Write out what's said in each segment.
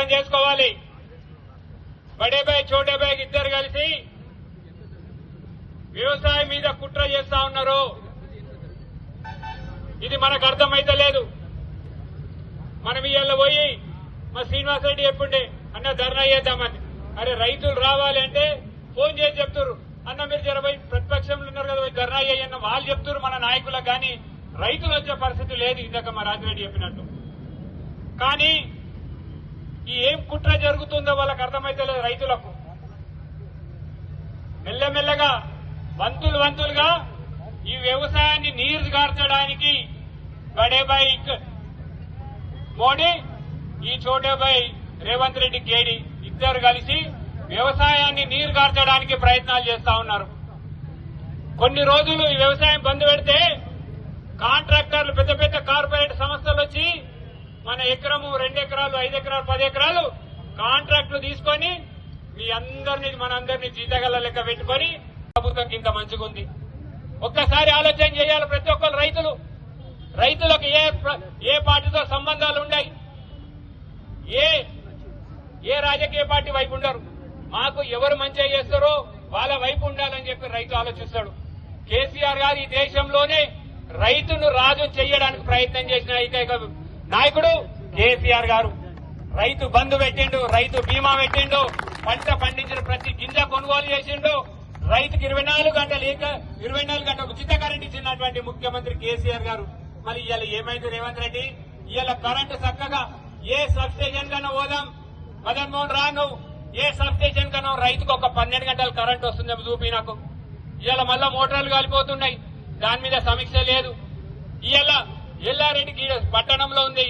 అర్థం చేసుకోవాలి. బడే బాయ్ చోటే బాయ్ ఇద్దరు కలిసి వ్యవసాయం మీద కుట్ర చేస్తా ఉన్నారు. ఇది మనకు అర్థమైతే లేదు. మనం ఇవాళ పోయి మా శ్రీనివాసరెడ్డి చెప్పుండే అన్న ధర్నా చేద్దామని. అరే రైతులు రావాలి అంటే ఫోన్ చేసి చెప్తారు అన్న మీరు జరబై ప్రతిపక్షంలో ఉన్నారు కదా ధర్నా చేయన్న వాళ్ళు చెప్తారు మన నాయకులకు. కానీ రైతులు వచ్చే పరిస్థితి లేదు. ఇందాక మా రాజిరెడ్డి చెప్పినట్టు. కానీ ఈ ఏం కుట్ర జరుగుతుందో వాళ్ళకి అర్థమైతే లేదు రైతులకు. మెల్లమెల్లగా వంతులుగా ఈ వ్యవసాయాన్ని నీరు గార్చడానికి బడేబాయి మోడీ ఈ చోటేబాయి రేవంత్ రెడ్డి కేడి ఇద్దరు కలిసి వ్యవసాయాన్ని నీరు గార్చడానికి ప్రయత్నాలు చేస్తా ఉన్నారు. కొన్ని రోజులు ఈ వ్యవసాయం బంద్ పెడితే కాంట్రాక్టర్లు పెద్ద పెద్ద కార్పొరేట్ సంస్థలు వచ్చి మన ఎకరము 2 ఎకరాలు 5 ఎకరాలు 10 ఎకరాలు కాంట్రాక్టులు తీసుకొని మీ అందరినీ మనందరినీ జీతగల లెక్క పెట్టుకొని ప్రభుత్వం ఇంత మంచిగుంది. ఒక్కసారి ఆలోచన చేయాలి ప్రతి ఒక్కరు. రైతులకు ఏ పార్టీతో సంబంధాలు ఉన్నాయి, ఏ రాజకీయ పార్టీ వైపు ఉండరు. మాకు ఎవరు మంచిగా చేస్తారో వాళ్ళ వైపు ఉండాలని చెప్పి రైతు ఆలోచిస్తాడు. కేసీఆర్ గారు ఈ దేశంలోనే రైతును రాజు చేయడానికి ప్రయత్నం చేసిన ఏకైక నాయకుడు కేసీఆర్ గారు. రైతు బంధు పెట్టిండు, రైతు బీమా పెట్టిండు, పంట పండించిన ప్రతి గింజ కొనుగోలు చేసిండు, రైతుకి 24 గంటలు ఉచిత కరెంట్ ఇచ్చినటువంటి ముఖ్యమంత్రి కేసీఆర్ గారు. మరి ఇవాళ ఏమైంది రేవంత్ రెడ్డి? ఇవాళ కరెంటు చక్కగా ఏ సబ్ స్టేషన్ కన్నా పోదాం, మదన్ మోహన్ రాను ఏ సబ్ స్టేషన్ కన్నా రైతుకు ఒక 12 గంటలు కరెంట్ వస్తుందేమో చూపి నాకు. ఇవాళ మళ్ళా మోటార్లు కాలిపోతున్నాయి, దాని మీద సమీక్ష లేదు. ఇవాళ ఎల్లారెడ్డికి పట్టణంలో ఉంది,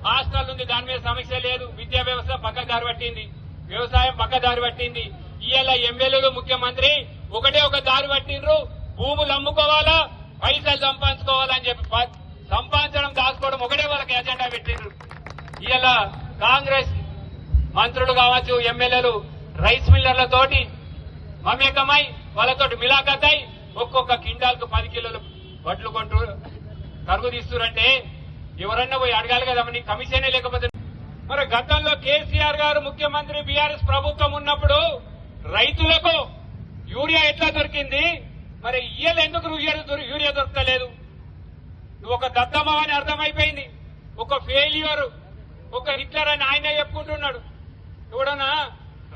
హాస్టల్ ఉంది, దాని మీద సమీక్ష లేదు. విద్యా వ్యవస్థ పక్క దారి పట్టింది, వ్యవసాయం పక్క దారి పట్టింది. ఇవాళ ఎమ్మెల్యేలు ముఖ్యమంత్రి ఒకటే ఒక దారి పట్టిండ్రు, భూములు అమ్ముకోవాలా పైసలు సంపాదించుకోవాలని చెప్పి సంపాదించడం దాచుకోవడం ఒకటే వాళ్ళకి ఎజెండా పెట్టిండ్రు. ఇవాళ కాంగ్రెస్ మంత్రులు కావచ్చు ఎమ్మెల్యేలు రైస్ మిల్లర్లతోటి మమేకమై వాళ్ళతోటి మిలాఖత్ అయి ఒక్కొక్క కింటాల్కు 10 కిలోలు వడ్లు కొంటూ కరుగు తీస్తురంటే ఎవరన్నా పోయి అడగాలి కదా, నీ కమిషనే లేకపోతే. మరి గతంలో కేసీఆర్ గారు ముఖ్యమంత్రి బీఆర్ఎస్ ప్రభుత్వం ఉన్నప్పుడు రైతులకు యూరియా ఎట్లా దొరికింది, మరి ఇయ్యలు ఎందుకు యూరియా దొరకలేదు? నువ్వు ఒక దద్దమ్మ అని అర్థమైపోయింది, ఒక ఫెయిల్యూర్, ఒక హిట్లర్ అని ఆయనే చెప్పుకుంటున్నాడు. ఎవడన్నా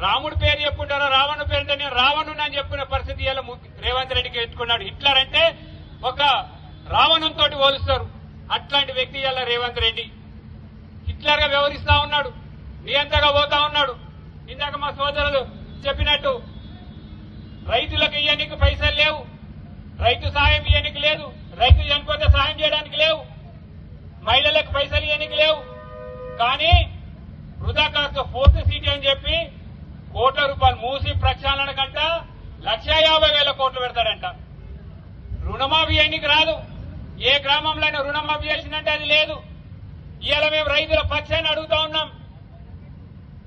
రాముడి పేరు చెప్పుకుంటారా రావణుడి పేరు అంటే నేను రావణుని అని చెప్పుకునే పరిస్థితి ఇలా రేవంత్ రెడ్డికి ఎత్తుకున్నాడు. హిట్లర్ అంటే ఒక రావణునితో పోలుస్తారు. అట్లాంటి వ్యక్తి ఇలా రేవంత్ రెడ్డి హిట్లర్ గా వ్యవహరిస్తా ఉన్నాడు, నియంతగా పోతా ఉన్నాడు. ఇందాక మా సోదరులు చెప్పినట్టు రైతులకు ఇయ్యనికి పైసలు లేవు, రైతు సాయం ఇయ్యనికి లేదు, రైతు చనిపోతే సాయం చేయడానికి లేవు, మహిళలకు పైసలు ఇయ్యనికి లేవు. కానీ వృధా కాస్త 4th సీట్ అని చెప్పి కోట్ల రూపాయలు మూసి ప్రక్షాళన కంట 1,50,000 కోట్లు పెడతాడంట. రుణమాఫీ అయ్యనికి రాదు, ఏ గ్రామంలో అయినా రుణమాఫీ చేసిందంటే అది లేదు. ఇవాళ మేము రైతుల పక్షాన్ని అడుగుతా ఉన్నాం.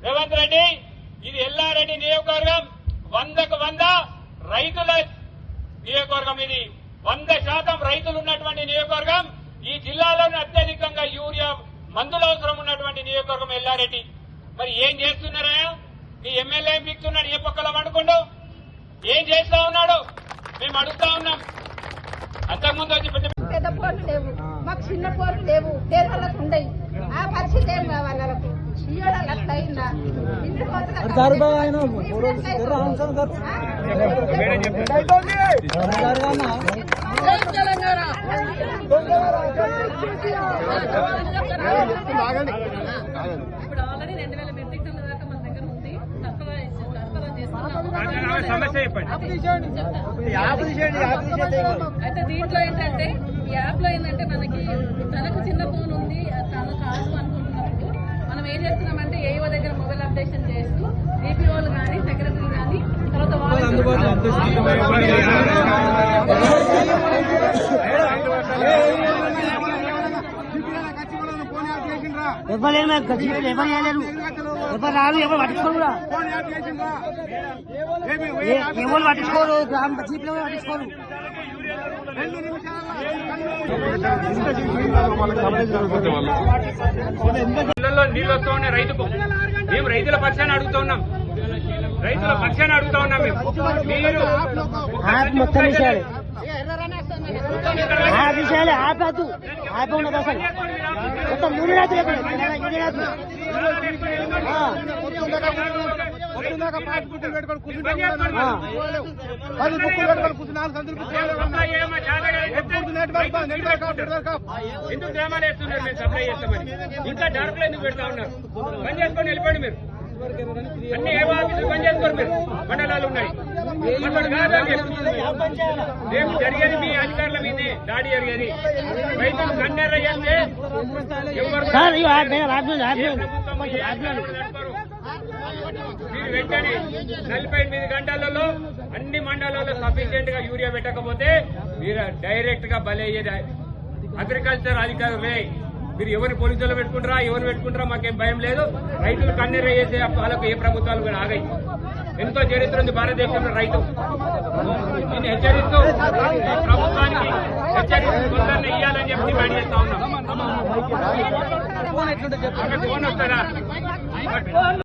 రేవంత్ రెడ్డి, ఇది ఎల్లారెడ్డి నియోజకవర్గం 100కు 100 రైతుల నియోజకవర్గం. ఇది 100% రైతులు ఉన్నటువంటి నియోజకవర్గం. ఈ జిల్లాలోనే అత్యధికంగా యూరియా మందులు అవసరం ఉన్నటువంటి నియోజకవర్గం ఎల్లారెడ్డి. మరి ఏం చేస్తున్నారా? నీ ఎమ్మెల్యే ఏం పిక్తున్నాడు, ఏ పక్కలో పడుకోండు, ఏం చేస్తా ఉన్నాడు మేము అడుగుతా ఉన్నాం. అంతకుముందు వచ్చి పెద్ద పోర్లు లేవు, మాకు చిన్న పోర్లు లేవు, పేదలకు ఉండయి. ఆ పరిస్థితి ఏం కావాలి వాళ్ళకు? ఇయ్యడాలు అట్లా అయిందా? ఇంటి ఇప్పుడు ఆల్రెడీ 2,000 మెట్రిక్ టన్నుల దాకా మన దగ్గర ఉంది. అయితే దీంట్లో ఏంటంటే ఈ యాప్ లో ఏంటంటే మనకి తనకు చిన్న ఫోన్ ఉంది, తన కాదు అనుకుంటున్నప్పుడు మనం ఏం చేస్తున్నామంటే ఏఓ దగ్గర మొబైల్ అప్డేషన్ చేస్తూ డిపిఓలు కానీ సెక్రటరీ కానీ తర్వాత ఎవరు రాదు, ఎవరు పట్టించుకోరు, ఎవరు పట్టించుకోరు, గ్రామ జీపులు ఎవరు పట్టించుకోరు. ఇళ్లలో నీళ్ళు వస్తూ ఉన్నాయి రైతుకు. మేము రైతుల పక్షాన్ని అడుగుతా ఉన్నాం, రైతుల పక్షాన్ని అడుగుతా ఉన్నాం మేము. మీరు మొత్తం విషయాలు ఆపద్దు ఆప ఉన్నది అసలు మొత్తం యూనియన్ ఎందుకు డ్రామాలు వేస్తున్నారు? మేము సప్లై చేస్తామని ఇంకా డార్క్లో ఎందుకు పెడతా ఉన్నారు? బంద్ చేసుకొని వెళ్ళిపోండి మీరు. అన్ని ఏ ఆఫీసులు బంద్ చేసుకోరు మీరు. మండలాలు ఉన్నాయి. రేపు జరిగేది మీ అధికారుల మీదే దాడి జరిగేది. రైతులు కన్నెర్ర చేస్తే మీరు వెంటనే 48 గంటలలో అన్ని మండలాల్లో సఫిషియెంట్ గా యూరియా పెట్టకపోతే మీరు డైరెక్ట్ గా బలయ్యేది అగ్రికల్చర్ అధికారులే. మీరు ఎవరిని పోలీసులు పెట్టుకుంటారా, ఎవరు పెట్టుకుంటారా మాకేం భయం లేదు. రైతులు కన్నెర్ర చేసే వాళ్ళకు ఏ ప్రభుత్వాలు కూడా ఆగాయి. ఎంతో చరిత్ర ఉంది భారతదేశంలో రైతు. దీన్ని హెచ్చరిస్తూ ప్రభుత్వానికి హెచ్చరిస్తూ ఇయ్యాలని చెప్పి డిమాండ్ చేస్తా ఉన్నాం. ఫోన్ వస్తారా?